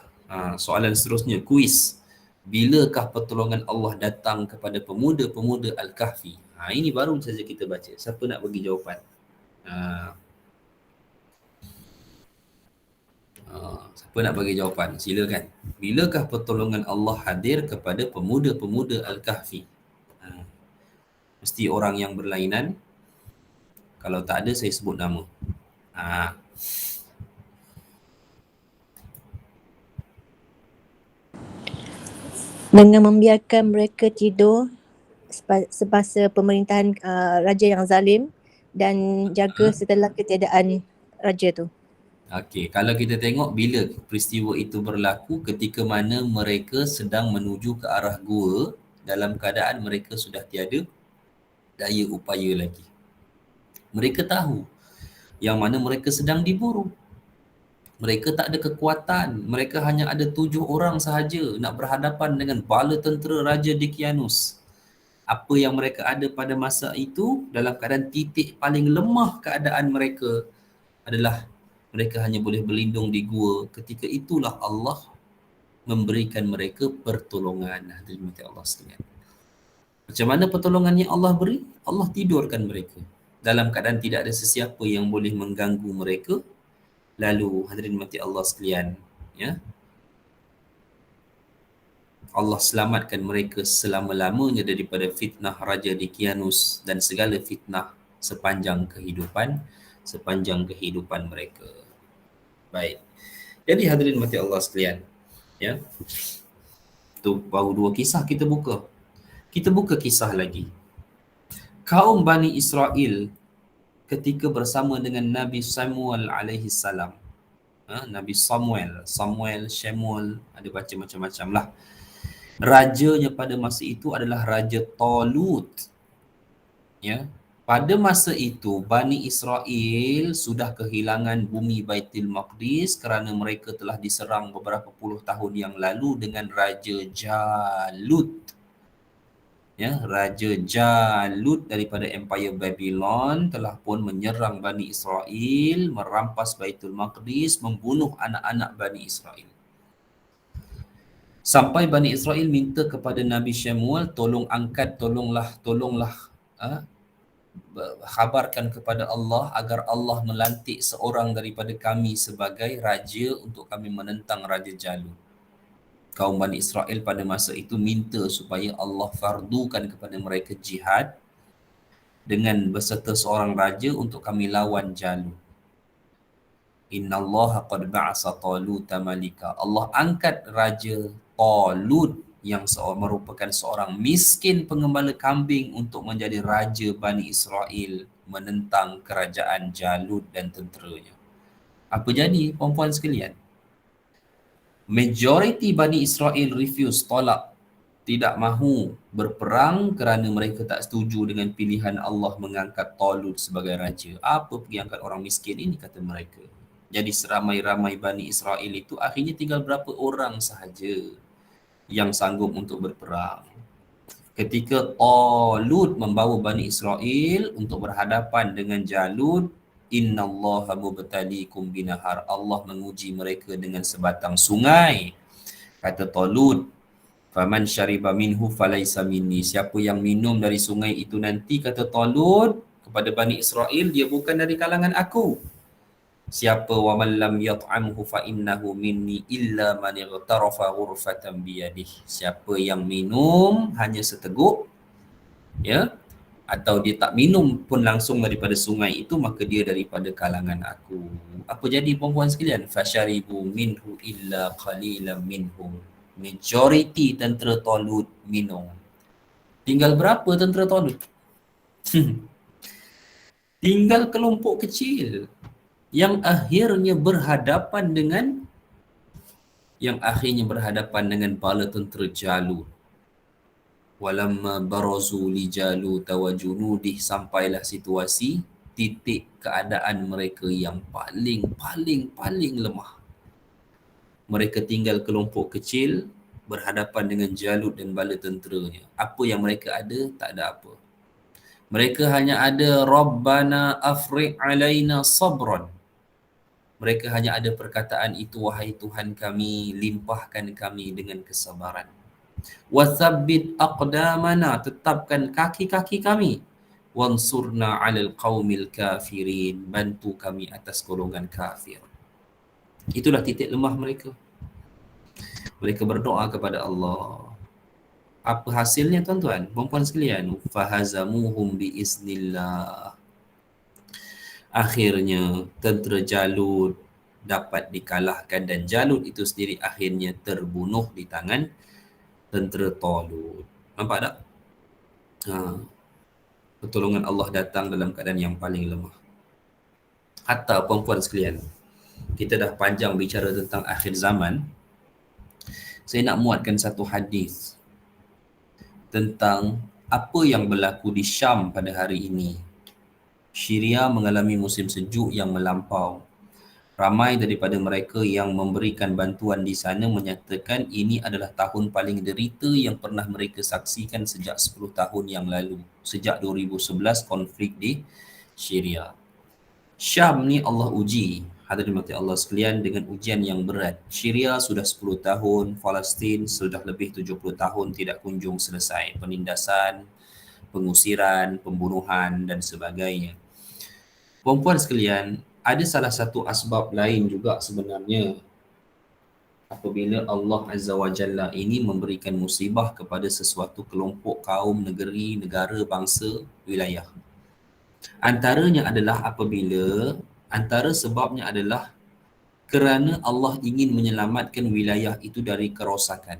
S1: Soalan seterusnya, kuis. Bilakah pertolongan Allah datang kepada pemuda-pemuda Al-Kahfi? Ini baru saja kita baca. Siapa nak bagi jawapan? Siapa nak bagi jawapan? Silakan. Bilakah pertolongan Allah hadir kepada pemuda-pemuda Al-Kahfi? Mesti orang yang berlainan. Kalau tak ada, saya sebut nama.
S3: Dengan membiarkan mereka tidur semasa pemerintahan raja yang zalim dan jaga setelah ketiadaan raja tu.
S1: Okey, kalau kita tengok bila peristiwa itu berlaku, ketika mana mereka sedang menuju ke arah gua dalam keadaan mereka sudah tiada daya upaya lagi. Mereka tahu yang mana mereka sedang diburu. Mereka tak ada kekuatan. Mereka hanya ada 7 orang sahaja nak berhadapan dengan bala tentera Raja Dicyanus. Apa yang mereka ada pada masa itu, dalam keadaan titik paling lemah keadaan mereka adalah mereka hanya boleh berlindung di gua. Ketika itulah Allah memberikan mereka pertolongan. Terima kasih Allah sekalian. Macam mana pertolongan yang Allah beri? Allah tidurkan mereka dalam keadaan tidak ada sesiapa yang boleh mengganggu mereka. Lalu hadirin mati Allah sekalian, ya, Allah selamatkan mereka selama-lamanya daripada fitnah Raja Dicyanus dan segala fitnah sepanjang kehidupan mereka. Baik. Jadi hadirin mati Allah sekalian, ya. Tu baru 2 kisah kita buka. Kita buka kisah lagi. Kaum Bani Israel ketika bersama dengan Nabi Samuel alaihi salam. Nabi Samuel, Shemuel, ada baca macam-macam lah. Rajanya pada masa itu adalah Raja Talut. Ya. Pada masa itu, Bani Israel sudah kehilangan bumi Baitul Maqdis kerana mereka telah diserang beberapa puluh tahun yang lalu dengan Raja Jalut. Ya, Raja Jalut daripada Empire Babylon telah pun menyerang Bani Israel, merampas Baitul Maqdis, membunuh anak-anak Bani Israel. Sampai Bani Israel minta kepada Nabi Syamuel, tolonglah, khabarkan kepada Allah agar Allah melantik seorang daripada kami sebagai raja untuk kami menentang Raja Jalut. Kaum Bani Israel pada masa itu minta supaya Allah fardukan kepada mereka jihad dengan beserta seorang raja untuk kami lawan Jalut. Innallaha qad ba'asa Taluta malika. Allah angkat Raja Talut yang merupakan seorang miskin pengembala kambing untuk menjadi raja Bani Israel menentang kerajaan Jalut dan tenteranya. Apa jadi, puan-puan sekalian? Majoriti Bani Israel refuse, tolak, tidak mahu berperang kerana mereka tak setuju dengan pilihan Allah mengangkat Talut sebagai raja. Apa pergi angkat orang miskin ini, kata mereka. Jadi seramai-ramai Bani Israel itu akhirnya tinggal berapa orang sahaja yang sanggup untuk berperang. Ketika Talut membawa Bani Israel untuk berhadapan dengan Jalut, innallaha mubtaliikum binahar. Allah menguji mereka dengan sebatang sungai. Kata Talut, faman syariba minhu falaisa minni. Siapa yang minum dari sungai itu nanti, kata Talut kepada Bani Israel, dia bukan dari kalangan aku. Siapa wa man lam yat'amhu fa innahu minni illa man ightarafa ghurfatan biyadih. Siapa yang minum hanya seteguk, ya, atau dia tak minum pun langsung daripada sungai itu, maka dia daripada kalangan aku. Apa jadi, puan-puan sekalian? Fasyaribu minhu illa qalilan minhum. Majoriti tentera Talut minum. Tinggal berapa tentera Talut? Tinggal kelompok kecil yang akhirnya berhadapan dengan bala tentera Jalut. Walamma barazu li Jalut wa junudih, sampailah situasi titik keadaan mereka yang paling lemah. Mereka tinggal kelompok kecil berhadapan dengan Jalut dan bala tenteranya. Apa yang mereka ada? Tak ada apa. Mereka hanya ada Rabbana afriq alaina sabran. Mereka hanya ada perkataan itu, wahai Tuhan kami, limpahkan kami dengan kesabaran. Wathabbit aqdamana, tetapkan kaki-kaki kami. Wansurna 'alal qaumil kafirin, bantu kami atas golongan kafir. Itulah titik lemah mereka. Mereka berdoa kepada Allah. Apa hasilnya, tuan-tuan, puan-puan sekalian? Fahazamuhum biiznillah. Akhirnya tentera Jalut dapat dikalahkan dan Jalut itu sendiri akhirnya terbunuh di tangan tentera Talut. Nampak tak? Pertolongan Allah datang dalam keadaan yang paling lemah. Hatta, puan-puan sekalian, kita dah panjang bicara tentang akhir zaman. Saya nak muatkan satu hadis tentang apa yang berlaku di Syam pada hari ini. Syria mengalami musim sejuk yang melampau. Ramai daripada mereka yang memberikan bantuan di sana menyatakan ini adalah tahun paling derita yang pernah mereka saksikan sejak 10 tahun yang lalu. Sejak 2011 konflik di Syria. Syam ni Allah uji, hadirin mati Allah sekalian, dengan ujian yang berat. Syria sudah 10 tahun, Palestin sudah lebih 70 tahun tidak kunjung selesai. Penindasan, pengusiran, pembunuhan dan sebagainya. Puan-puan sekalian, ada salah satu asbab lain juga sebenarnya apabila Allah Azza wa Jalla ini memberikan musibah kepada sesuatu kelompok, kaum, negeri, negara, bangsa, wilayah. Antara sebabnya adalah kerana Allah ingin menyelamatkan wilayah itu dari kerosakan.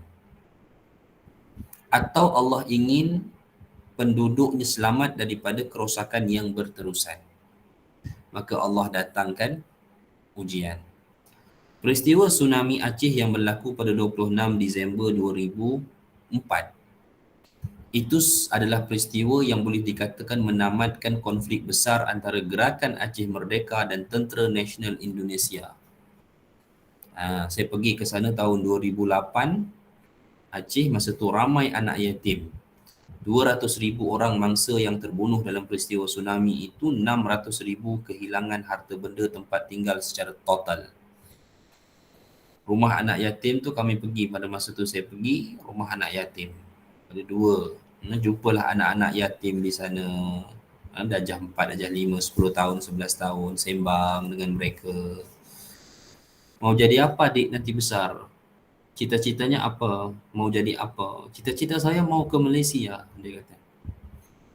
S1: Atau Allah ingin penduduknya selamat daripada kerosakan yang berterusan. Maka Allah datangkan ujian. Peristiwa tsunami Aceh yang berlaku pada 26 Disember 2004 itu adalah peristiwa yang boleh dikatakan menamatkan konflik besar antara Gerakan Aceh Merdeka dan Tentera Nasional Indonesia. Saya pergi ke sana tahun 2008. Aceh masa tu ramai anak yatim. 200,000 orang mangsa yang terbunuh dalam peristiwa tsunami itu, 600,000 kehilangan harta benda tempat tinggal secara total. Rumah anak yatim tu kami pergi pada masa tu, saya pergi rumah anak yatim. Ada 2. Jumpalah anak-anak yatim di sana. Darjah 4, darjah 5, 10 tahun, 11 tahun, sembang dengan mereka. Mau jadi apa adik nanti besar? Cita-citanya apa? Mau jadi apa? Cita-cita saya mau ke Malaysia, dia kata.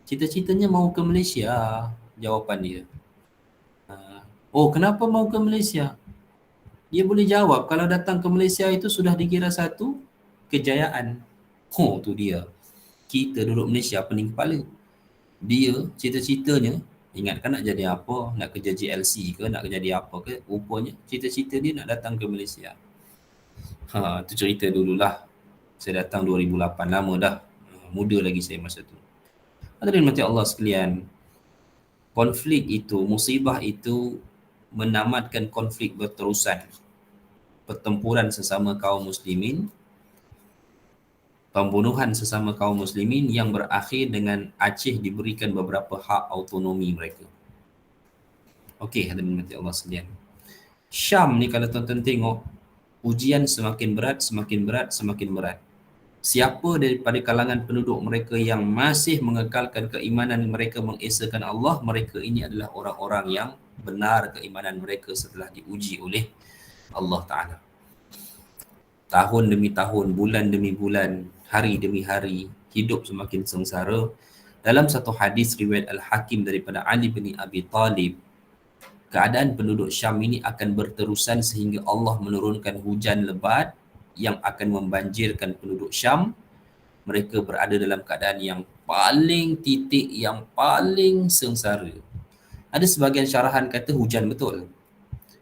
S1: Cita-citanya mau ke Malaysia, jawapan dia. Oh, kenapa mau ke Malaysia? Dia boleh jawab, kalau datang ke Malaysia itu sudah dikira satu kejayaan. Oh, tu dia. Kita duduk Malaysia pening kepala. Dia cita-citanya, ingatkan nak jadi apa? Nak kerja GLC ke? Nak jadi apa ke? Rupanya cita-cita dia nak datang ke Malaysia. Tu cerita dululah. Saya datang 2008, lama dah. Muda lagi saya masa tu. Hadirin mati Allah sekalian, konflik itu, musibah itu menamatkan konflik berterusan. Pertempuran sesama kaum muslimin, pembunuhan sesama kaum muslimin yang berakhir dengan Aceh diberikan beberapa hak autonomi mereka. Okey, hadirin mati Allah sekalian. Syam ni kalau tuan-tuan tengok, ujian semakin berat, semakin berat, semakin berat. Siapa daripada kalangan penduduk mereka yang masih mengekalkan keimanan mereka, mengesakan Allah, mereka ini adalah orang-orang yang benar keimanan mereka setelah diuji oleh Allah Ta'ala. Tahun demi tahun, bulan demi bulan, hari demi hari, hidup semakin sengsara. Dalam satu hadis riwayat Al-Hakim daripada Ali bin Abi Talib, keadaan penduduk Syam ini akan berterusan sehingga Allah menurunkan hujan lebat yang akan membanjirkan penduduk Syam. Mereka berada dalam keadaan yang paling titik, yang paling sengsara. Ada sebahagian syarahan kata hujan betul.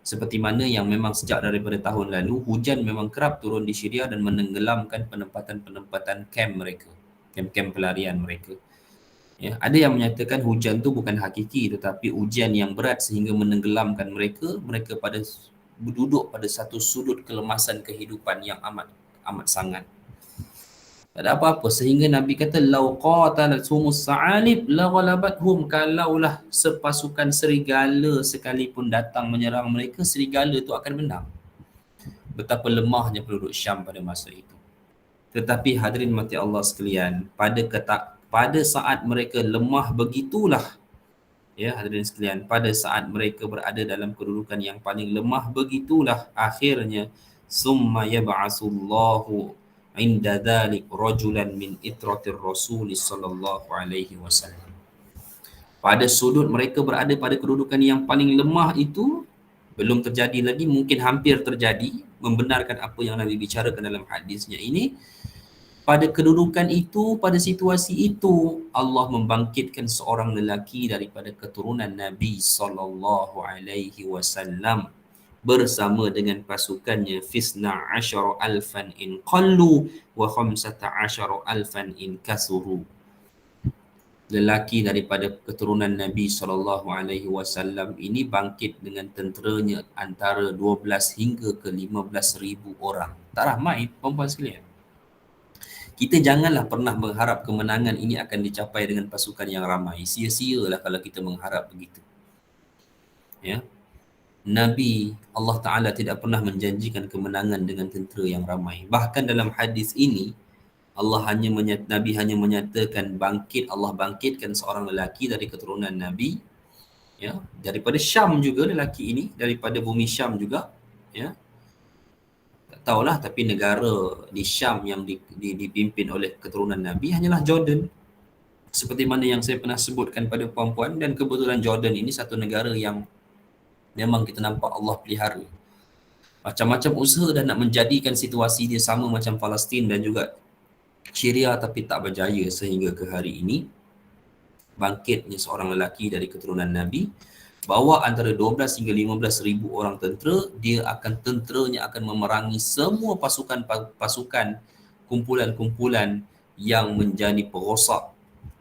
S1: Seperti mana yang memang sejak daripada tahun lalu, hujan memang kerap turun di Syria dan menenggelamkan penempatan-penempatan kamp mereka, kamp-kamp pelarian mereka. Ya, ada yang menyatakan hujan tu bukan hakiki tetapi hujan yang berat sehingga menenggelamkan mereka. Mereka duduk pada satu sudut kelemasan kehidupan yang amat sangat. Tak ada apa-apa sehingga Nabi kata lau qatalatumus sa'alib la ghalabathum, kalaulah sepasukan serigala sekalipun datang menyerang mereka, serigala itu akan menang. Betapa lemahnya penduduk Syam pada masa itu. Tetapi hadirin mati Allah sekalian, pada saat mereka lemah begitulah, ya hadirin sekalian, pada saat mereka berada dalam kedudukan yang paling lemah begitulah akhirnya summa yab'asullahu inda dhalik rajulan min itratir rasul sallallahu alaihi wasallam. Pada sudut mereka berada pada kedudukan yang paling lemah itu, belum terjadi lagi, mungkin hampir terjadi, membenarkan apa yang Nabi bicarakan dalam hadisnya ini. Pada kedudukan itu, pada situasi itu, Allah membangkitkan seorang lelaki daripada keturunan Nabi sallallahu alaihi wasallam bersama dengan pasukannya, fisna asyara alfan in qallu wa khamsata asyara alfan in kasuru. Lelaki daripada keturunan Nabi sallallahu alaihi wasallam ini bangkit dengan tenteranya antara 12 hingga ke 15,000 orang. Tak ramai perempuan sekalian. Kita janganlah pernah mengharap kemenangan ini akan dicapai dengan pasukan yang ramai. Sia-sialah kalau kita mengharap begitu. Ya. Nabi Allah Ta'ala tidak pernah menjanjikan kemenangan dengan tentera yang ramai. Bahkan dalam hadis ini, Nabi hanya menyatakan Allah bangkitkan seorang lelaki dari keturunan Nabi, ya, daripada Syam juga lelaki ini, daripada bumi Syam juga, ya. Tak tahulah, tapi negara di Syam yang dipimpin oleh keturunan Nabi hanyalah Jordan. Seperti mana yang saya pernah sebutkan pada puan-puan, dan kebetulan Jordan ini satu negara yang memang kita nampak Allah pelihara. Macam-macam usaha dah nak menjadikan situasi dia sama macam Palestin dan juga Syria, tapi tak berjaya sehingga ke hari ini. Bangkitnya seorang lelaki dari keturunan Nabi, bawa antara 12 hingga 15,000 orang tentera. Tenteranya akan memerangi semua pasukan, kumpulan-kumpulan yang menjadi perosak,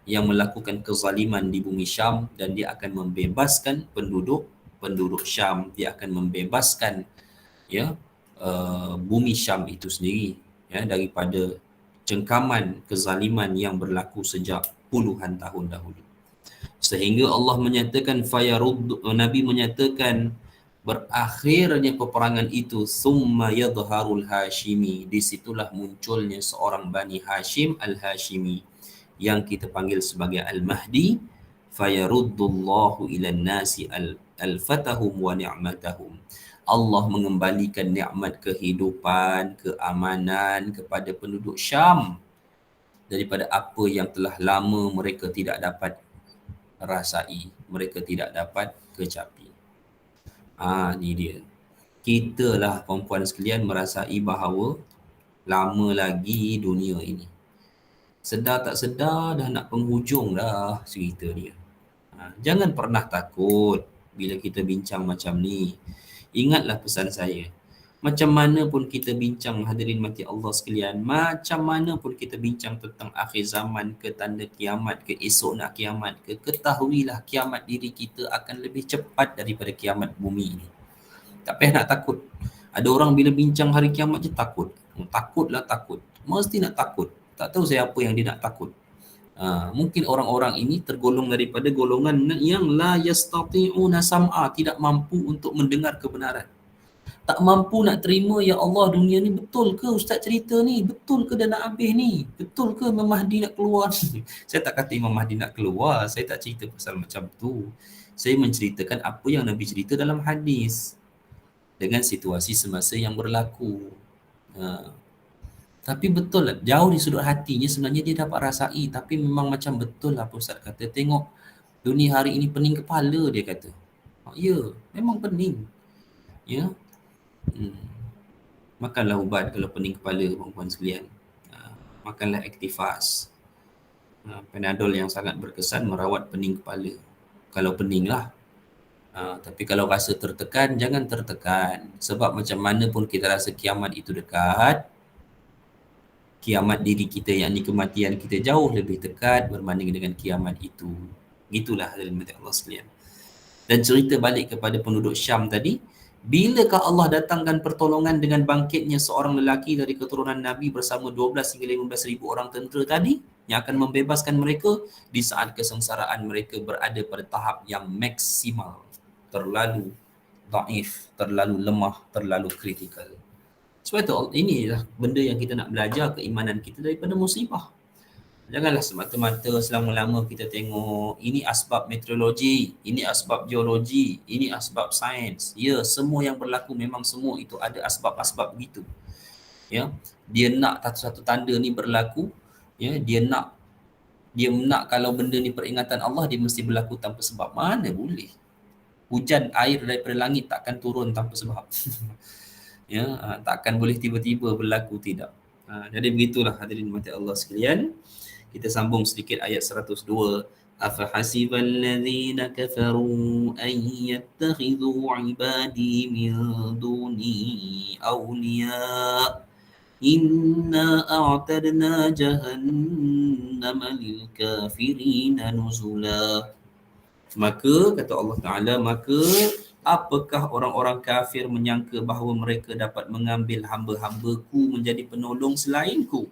S1: yang melakukan kezaliman di bumi Syam, dan dia akan membebaskan penduduk Syam. Dia akan membebaskan bumi Syam itu sendiri, ya, daripada cengkaman kezaliman yang berlaku sejak puluhan tahun dahulu. Sehingga Allah menyatakan Nabi menyatakan berakhirnya peperangan itu summa yadharul Hashimi, disitulah munculnya seorang Bani Hashim Al-Hashimi yang kita panggil sebagai Al-Mahdi, fayaruddullahu ilan nasi al-fatahum wa ni'matahum. Allah mengembalikan nikmat kehidupan, keamanan kepada penduduk Syam daripada apa yang telah lama mereka tidak dapat rasai, mereka tidak dapat kecapi. Ni dia. Kita lah perempuan sekalian merasai bahawa lama lagi dunia ini. Sedar tak sedar dah nak penghujung dah cerita dia. Jangan pernah takut bila kita bincang macam ni. Ingatlah pesan saya. Macam mana pun kita bincang, hadirin mati Allah sekalian, macam mana pun kita bincang tentang akhir zaman ke, tanda kiamat ke, esok nak kiamat ke, ketahuilah kiamat diri kita akan lebih cepat daripada kiamat bumi ini. Tak payah nak takut. Ada orang bila bincang hari kiamat je takut. Takutlah takut. Mesti nak takut. Tak tahu saya apa yang dia nak takut. Mungkin orang-orang ini tergolong daripada golongan yang la yastati'una sam'a, tidak mampu untuk mendengar kebenaran. Tak mampu nak terima, ya Allah, dunia ni betul ke Ustaz cerita ni? Betul ke dah nak habis ni? Betul ke Imam Mahdi nak keluar? Saya tak kata Imam Mahdi nak keluar. Saya tak cerita pasal macam tu. Saya menceritakan apa yang Nabi cerita dalam hadis dengan situasi semasa yang berlaku. Tapi betul lah, jauh di sudut hatinya sebenarnya dia dapat rasai, tapi memang macam betul lah Ustaz kata, tengok dunia hari ini pening kepala, dia kata. Ya, memang pening. Ya. Makanlah ubat kalau pening kepala, perempuan sekalian. Makanlah Actifast. Panadol yang sangat berkesan merawat pening kepala. Kalau pening lah. Tapi kalau rasa tertekan, jangan tertekan. Sebab macam mana pun kita rasa kiamat itu dekat, kiamat diri kita, yakni kematian kita jauh lebih dekat berbanding dengan kiamat itu. Itulah hadirin Allah sekalian. Dan cerita balik kepada penduduk Syam tadi, bilakah Allah datangkan pertolongan dengan bangkitnya seorang lelaki dari keturunan Nabi bersama 12 hingga 15 ribu orang tentera tadi yang akan membebaskan mereka di saat kesengsaraan mereka berada pada tahap yang maksimal, terlalu daif, terlalu lemah, terlalu kritikal. Sebab itu inilah benda yang kita nak belajar keimanan kita daripada musibah. Janganlah semata-mata selama-lama kita tengok ini asbab meteorologi, ini asbab geologi, ini asbab sains. Ya, semua yang berlaku memang semua itu ada asbab-asbab begitu. Ya, dia nak satu tanda ni berlaku, ya, dia nak kalau benda ni peringatan Allah, dia mesti berlaku tanpa sebab. Mana boleh? Hujan air daripada langit takkan turun tanpa sebab. Ya, takkan boleh tiba-tiba berlaku, tidak. Jadi begitulah hadirin mati Allah sekalian. Kita sambung sedikit ayat 102. Afahasibal ladzina kafaru an yattakhidhu ibadi min duni awliya inna a'tadna jahannama lil kafirina nuzula. Maka kata Allah Ta'ala, maka apakah orang-orang kafir menyangka bahawa mereka dapat mengambil hamba-hambaku menjadi penolong selainku?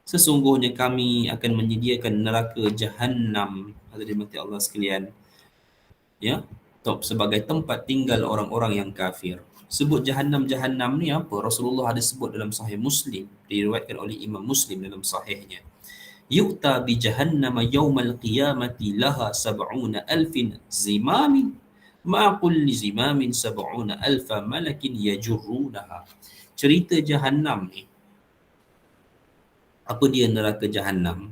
S1: Sesungguhnya kami akan menyediakan neraka Jahannam, hadirin mati Allah sekalian, ya, sebagai tempat tinggal orang-orang yang kafir. Sebut Jahannam ni apa? Rasulullah ada sebut dalam Sahih Muslim, diriwayatkan oleh Imam Muslim dalam sahihnya. Yu'ta bi jahannama yawmal qiyamati laha sab'una alfin zimamin ma'a kulli zimamin sab'una alfa malakin yajurrunaha. Cerita Jahannam ni, apa dia neraka Jahannam?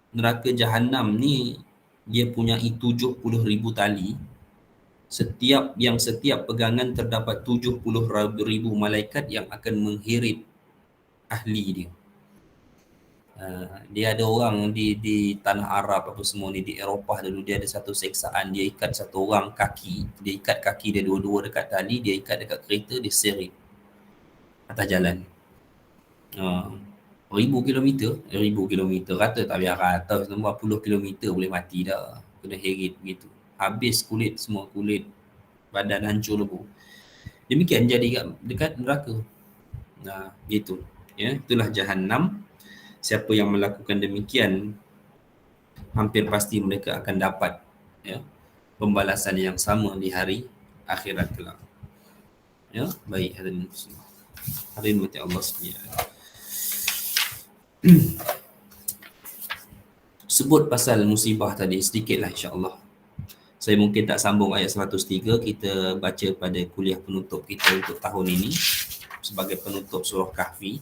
S1: Neraka Jahannam ni dia punyai 70,000 tali. Setiap pegangan terdapat 70,000 malaikat yang akan menghirit ahli dia. Dia ada orang di tanah Arab apa semua ni, di Eropah dulu, dia ada satu seksaan, dia ikat satu orang kaki, dia ikat kaki dia dua-dua dekat tali, dia ikat dekat kereta, dia seret atas jalan. 1000 kilometer kata tak biar kata, 40 kilometer boleh mati dah, kena heret begitu. Habis kulit, semua kulit badan hancur lebu. Demikian jadi dekat neraka. Gitu. Ya, itulah Jahannam. siapa yang melakukan demikian, hampir pasti mereka akan dapat ya pembalasan yang sama di hari akhirat kelak. Ya, baik hadirin muslimin. Hadirin mati Allah sekalian. Sebut pasal musibah tadi sedikitlah insya-Allah. Saya mungkin tak sambung ayat 103, kita baca pada kuliah penutup kita untuk tahun ini sebagai penutup surah Kahfi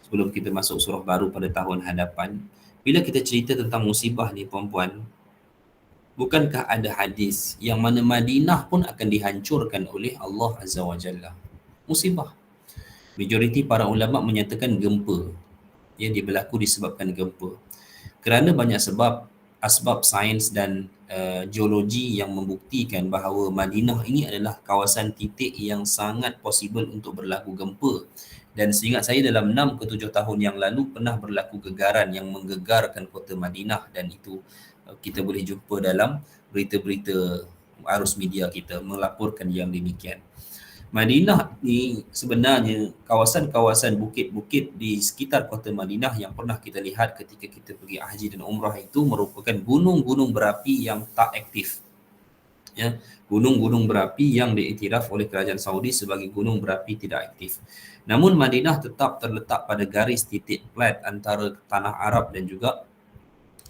S1: sebelum kita masuk surah baru pada tahun hadapan. Bila kita cerita tentang musibah ni puan-puan, bukankah ada hadis yang mana Madinah pun akan dihancurkan oleh Allah Azza wa Jalla? Musibah. Majoriti para ulama menyatakan gempa. Yang dia berlaku disebabkan gempa. Kerana banyak asbab sains dan geologi yang membuktikan bahawa Madinah ini adalah kawasan titik yang sangat possible untuk berlaku gempa. Dan seingat saya dalam 6 ke 7 tahun yang lalu pernah berlaku gegaran yang menggegarkan kota Madinah, dan itu kita boleh jumpa dalam berita-berita arus media kita melaporkan yang demikian. Madinah ni sebenarnya kawasan-kawasan bukit-bukit di sekitar kota Madinah yang pernah kita lihat ketika kita pergi haji dan umrah itu merupakan gunung-gunung berapi yang tak aktif. Ya, gunung-gunung berapi yang diiktiraf oleh kerajaan Saudi sebagai gunung berapi tidak aktif. Namun Madinah tetap terletak pada garis titik plat antara tanah Arab dan juga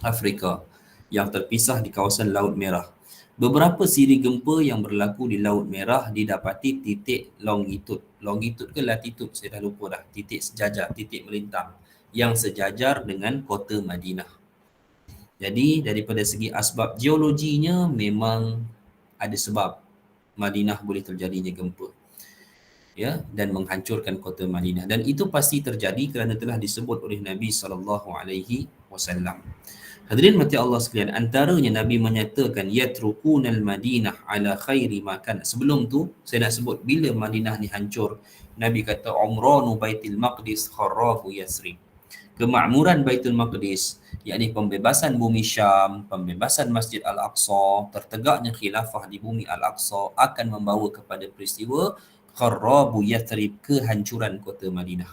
S1: Afrika yang terpisah di kawasan Laut Merah. Beberapa siri gempa yang berlaku di Laut Merah didapati titik longitude. Longitude ke latitude, saya dah lupa dah. Titik sejajar, titik melintang yang sejajar dengan kota Madinah. Jadi daripada segi asbab geologinya memang ada sebab Madinah boleh terjadinya gempa. Ya, dan menghancurkan kota Madinah, dan itu pasti terjadi kerana telah disebut oleh Nabi SAW. Hadirin mati Allah sekalian, antaranya Nabi menyatakan yatrukunal Madinah ala khairi makan. Sebelum tu saya nak sebut bila Madinah ni hancur, Nabi kata umranu Baitul Maqdis kharabu Yathrib. Kemakmuran Baitul Maqdis, yakni pembebasan bumi Syam, pembebasan Masjid Al-Aqsa, tertegaknya khilafah di bumi Al-Aqsa akan membawa kepada peristiwa kharabu Yathrib, kehancuran kota Madinah.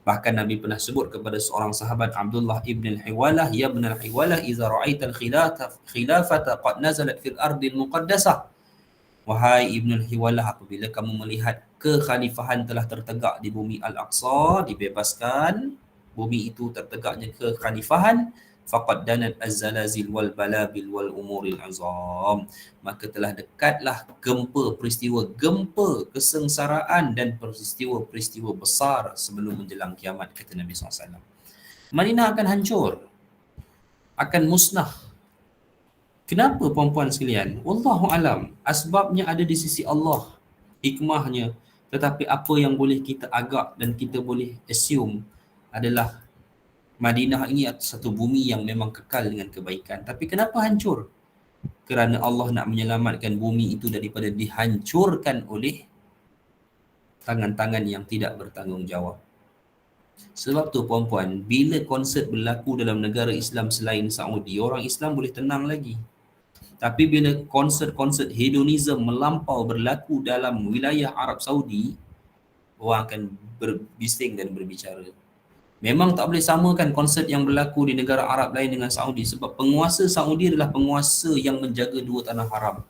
S1: Bahkan Nabi pernah sebut kepada seorang sahabat Abdullah ibn al-Hiwalah, ya ibn al-Hiwalah, iza ra'aital khilafata qad nazalat fil ardil muqaddasah. Wahai ibn al-Hiwalah, apabila kamu melihat kekhalifahan telah tertegak di bumi Al-Aqsa, dibebaskan, bumi itu tertegaknya kekhalifahan, faqad danat az-zalazil wal balabil wal umuril azam, maka telah dekatlah gempa, peristiwa gempa, kesengsaraan dan peristiwa besar sebelum menjelang kiamat, kata Nabi SAW. Madinah akan hancur, akan musnah. Kenapa puan-puan sekalian? Wallahu alam, asbabnya ada di sisi Allah, hikmahnya. Tetapi apa yang boleh kita agak dan kita boleh assume adalah Madinah ini satu bumi yang memang kekal dengan kebaikan. Tapi kenapa hancur? Kerana Allah nak menyelamatkan bumi itu daripada dihancurkan oleh tangan-tangan yang tidak bertanggungjawab. Sebab tu puan-puan, bila konsert berlaku dalam negara Islam selain Saudi, orang Islam boleh tenang lagi. Tapi bila konsert-konsert hedonism melampau berlaku dalam wilayah Arab Saudi, orang akan berbising dan berbicara. Memang tak boleh samakan konsert yang berlaku di negara Arab lain dengan Saudi, sebab penguasa Saudi adalah penguasa yang menjaga dua tanah haram.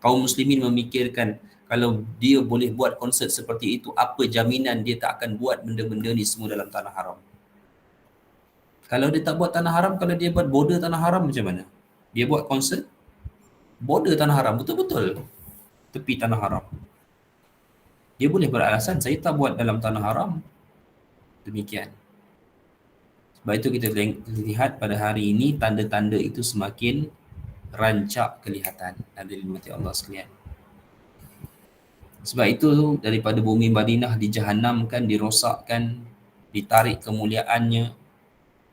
S1: Kaum muslimin memikirkan kalau dia boleh buat konsert seperti itu, apa jaminan dia tak akan buat benda-benda ni semua dalam tanah haram? Kalau dia tak buat tanah haram, kalau dia buat border tanah haram macam mana? Dia buat konsert border tanah haram, betul-betul tepi tanah haram. Dia boleh beralasan saya tak buat dalam tanah haram. Demikian. Sebab itu kita lihat pada hari ini tanda-tanda itu semakin rancak kelihatan. Hadirin mati Allah sekalian. Sebab itu daripada bumi Madinah dijahanamkan, dirosakkan, ditarik kemuliaannya,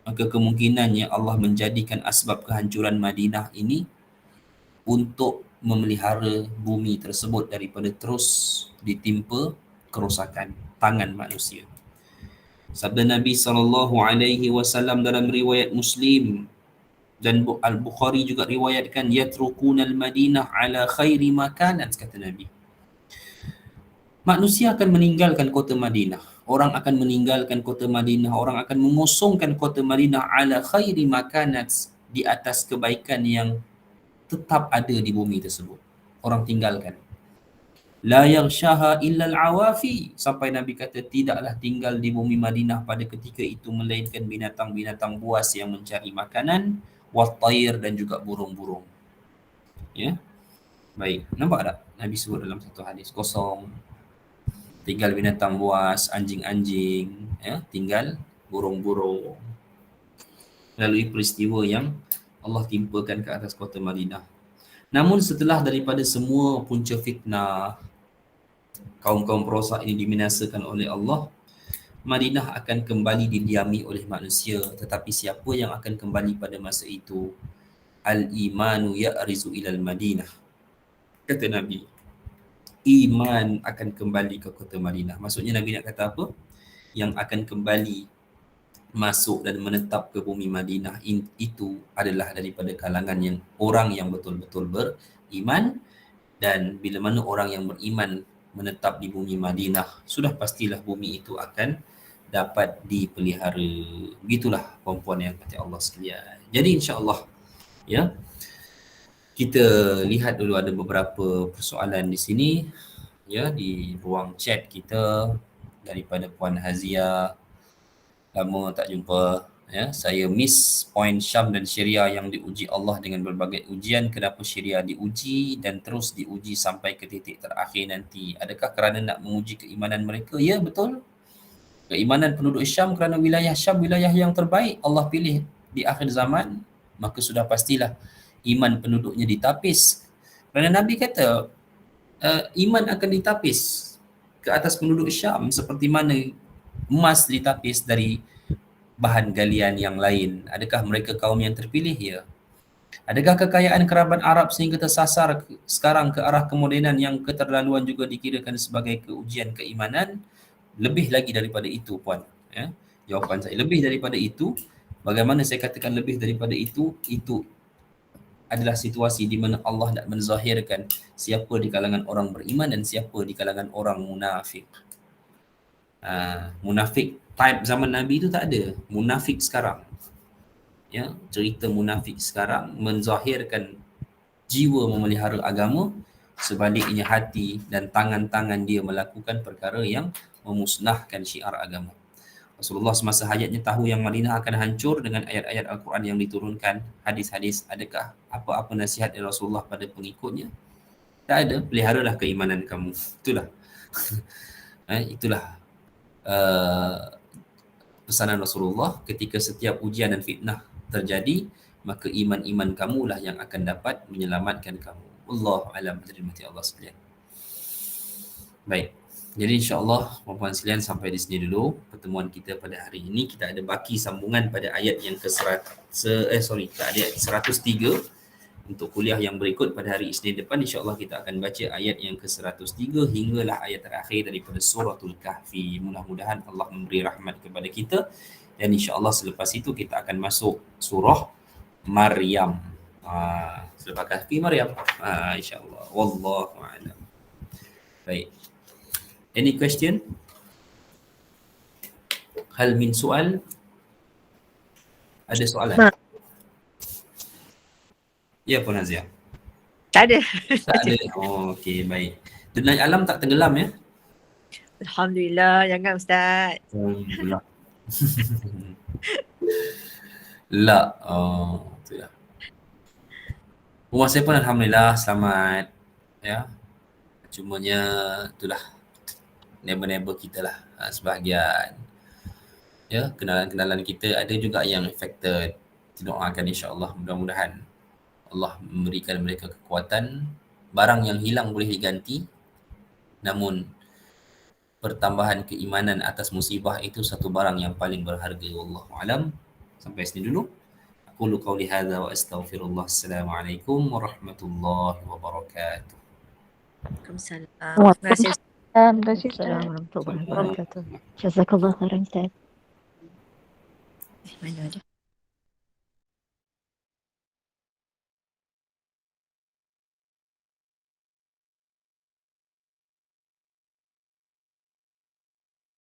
S1: maka kemungkinannya Allah menjadikan asbab kehancuran Madinah ini untuk memelihara bumi tersebut daripada terus ditimpa kerosakan tangan manusia. Sabda Nabi SAW dalam riwayat Muslim dan Al-Bukhari juga riwayatkan, yatrukunal Madinah ala khairi makanan, kata Nabi. Manusia akan meninggalkan kota Madinah. orang akan meninggalkan kota Madinah, orang akan mengosongkan kota Madinah ala khairi makanat, di atas kebaikan yang tetap ada di bumi tersebut. Orang tinggalkan. La yaghshaha illa al-awafi, sampai Nabi kata tidaklah tinggal di bumi Madinah pada ketika itu melainkan binatang-binatang buas yang mencari makanan, wat-tayr, dan juga burung-burung. Ya. Baik, nampak tak Nabi sebut dalam satu hadis, kosong, tinggal binatang buas, anjing-anjing, ya, tinggal burung-burung. Melalui peristiwa yang Allah timpakan ke atas kota Madinah. Namun setelah daripada semua punca fitnah, kaum-kaum perosak ini dibinasakan oleh Allah, Madinah akan kembali didiami oleh manusia. Tetapi siapa yang akan kembali pada masa itu? Al-imanu ya'rizu ilal Madinah. Kata Nabi, iman akan kembali ke kota Madinah. Maksudnya Nabi nak kata apa? Yang akan kembali masuk dan menetap ke bumi Madinah itu adalah daripada kalangan yang orang yang betul-betul beriman. Dan bila mana orang yang beriman menetap di bumi Madinah, sudah pastilah bumi itu akan dapat dipelihara. Begitulah perempuan yang kata Allah sekalian. Jadi insya-Allah, ya, kita lihat dulu ada beberapa persoalan di sini, ya, di ruang chat kita daripada Puan Hazia. Lama tak jumpa, ya. Saya miss poin Syam dan Syria yang diuji Allah dengan berbagai ujian. Kenapa Syria diuji dan terus diuji sampai ke titik terakhir nanti? Adakah kerana nak menguji keimanan mereka? Ya, betul. Keimanan penduduk Syam kerana wilayah Syam wilayah yang terbaik Allah pilih di akhir zaman, maka sudah pastilah iman penduduknya ditapis. Kerana Nabi kata iman akan ditapis ke atas penduduk Syam seperti mana emas ditapis dari bahan galian yang lain. Adakah mereka kaum yang terpilih? Ya. Adakah kekayaan kerabat Arab sehingga tersasar sekarang ke arah kemodenan yang keterlaluan juga dikirakan sebagai keujian keimanan? Lebih lagi daripada itu, Puan. Ya. Jawapan saya, lebih daripada itu. Bagaimana saya katakan lebih daripada itu? Itu adalah situasi di mana Allah nak menzahirkan siapa di kalangan orang beriman dan siapa di kalangan orang munafik. Munafik type zaman Nabi itu tak ada. Munafik sekarang, ya, cerita munafik sekarang menzahirkan jiwa memelihara agama, sebaliknya hati dan tangan-tangan dia melakukan perkara yang memusnahkan syiar agama. Rasulullah semasa hayatnya tahu yang Madinah akan hancur dengan ayat-ayat Al-Quran yang diturunkan, hadis-hadis. Adakah apa-apa nasihat dari Rasulullah pada pengikutnya? Tak ada. Peliharalah keimanan kamu. Itulah. Itulah pesanan Rasulullah. Ketika setiap ujian dan fitnah terjadi, maka iman-iman kamulah yang akan dapat menyelamatkan kamu. Wallahu a'lam. Terima Allah sekalian. Baik. Jadi insya-Allah puan-puan sekalian, sampai di sini dulu pertemuan kita pada hari ini. Kita ada baki sambungan pada ayat yang ke ayat 103 untuk kuliah yang berikut pada hari Isnin depan. Insya-Allah kita akan baca ayat yang ke 103 hinggalah ayat terakhir daripada suratul Kahfi. Mudah-mudahan Allah memberi rahmat kepada kita dan insya-Allah selepas itu kita akan masuk surah Maryam. Selepas Kahfi Maryam. Insya-Allah. Wallahu a'lam. Baik. Any question? Hal min soal? Ada soalan? Ya, Puan Azia.
S3: Tak ada.
S1: Tak ada. Oh, okey, baik. Dunia alam tak tenggelam, ya?
S3: Alhamdulillah, jangan Ustaz.
S1: Alhamdulillah. La. Oh, tu ya. Rumah saya pun alhamdulillah selamat. Ya. Cumanya itulah neighbor-neighbor kita lah, sebahagian. Ya, kenalan-kenalan kita ada juga yang affected. Doakan insya-Allah, mudah-mudahan Allah memberikan mereka kekuatan. Barang yang hilang boleh diganti, namun pertambahan keimanan atas musibah itu satu barang yang paling berharga. Wallahu a'lam. Sampai sini dulu. Aqulu qawli hadza wa astaghfirullah. Assalamualaikum warahmatullahi wabarakatuh.
S3: Waalaikumsalam. Terima kasih.
S2: Assalamualaikum warahmatullahi wabarakatuh. Jazakallah khairan Ustaz.
S3: Mana ada?